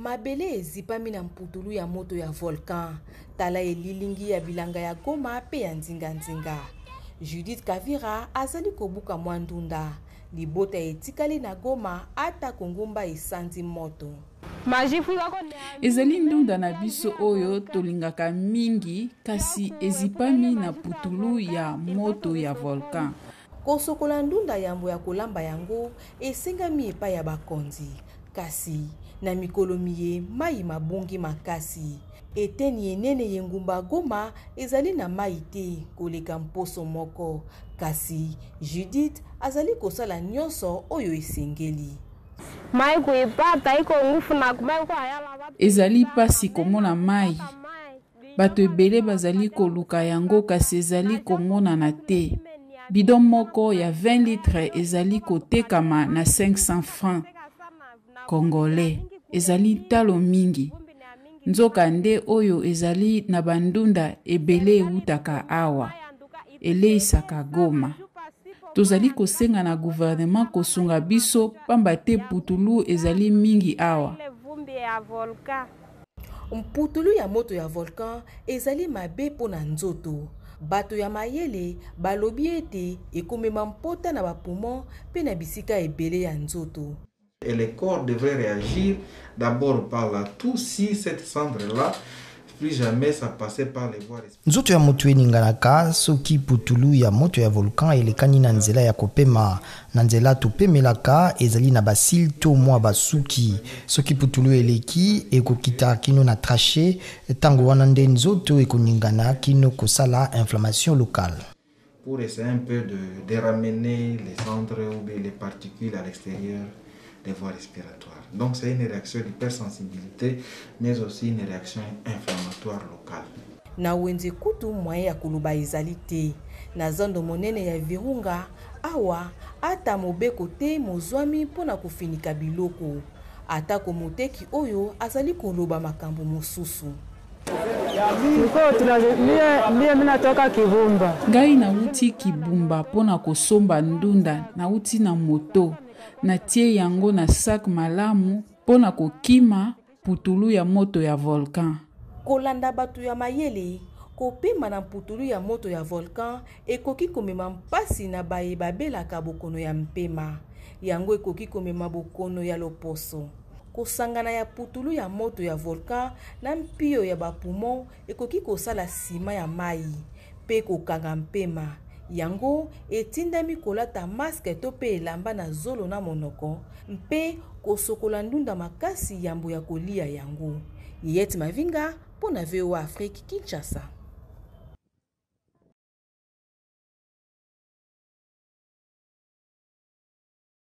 mabele ezipami na mputulu ya moto ya volcan tala elilingi ya bilanga ya Goma pe ya nzinga. Judith Kavira azali kobuka mwandunda libota etikali na Goma ata kongumba esanzi moto. Ezali ndunda na biso oyo tolingaka mingi kasi ezipami na putulu ya moto ya volcan. Kosokola ndunda yambo ya kolamba yango esengami epai ya bakonzi kasi na mikolo miye mai mabongi makasi eteni enene yengumba Goma ezali na mai te koleka mposo moko kasi Judith azali kosala nyonso oyo esengeli. Ezali pasi komona mai bato ebele bazali koluka yango kasi ezali komona na te. Bidon moko ya 20 litres ezali kotekama na 500 francs congolais. Ezali talo mingi. Nzoka nde oyo ezali na bandunda ebele eutaka awa. Eleisaka Goma. Tozali kosenga na gouvernement kosunga biso pamba te putulu ezali mingi awa. Mputulu ya moto ya volcan ezali mabe pona nzoto. Bato ya mayele balobi ete ekomema mpota na bapoumon pe na bisika ebele ya nzoto. Et les corps devraient réagir d'abord par la toux si cette cendre-là, plus jamais ça passait par les voies respiratoires. Nzoto ya moto eninganaka soki putulu ya moto ya volcan elekani na nzela ya kopema na nzela topemelaka ezali na basil to mwa basuki soki putulu eleki ekokita kino na traché tango wana nde nzoto ekoningana kino kosala inflammation locale. Pour essayer un peu de ramener les cendres ou bien les particules à l'extérieur des voies respiratoires. Donc c'est une réaction d'hypersensibilité, mais aussi une réaction inflammatoire locale. Na wenze kutu mwaye ya kuluba ezali te. Na zando monene ya Virunga, awa ata mobeko te mozwami mpona kofinika biloko. Ata komoteki oyo azali koloba makambo mosusu. Ngai nauti Kibumba pona kosomba ndunda, nauti na moto. Na tie yango na sac malamu pona kokima putulu ya moto ya volcan. Kolanda batu ya mayele, kopema na putulu ya moto ya volcan ekoki komema mpasi na baye babelaka bokono ya mpema. Yango ekoki komema bokono ya loposo. Kosangana ya putulu ya moto ya volcan na mpio ya bapoumon ekoki kosala sima ya mai pe kokanga mpema. Yango etindami kolata maske to pe elamba na zolo na monoko mpe kosokola ndunda makasi yambo ya kolia yango. Yeti Mavinga pona VOA Afrique Kinshasa.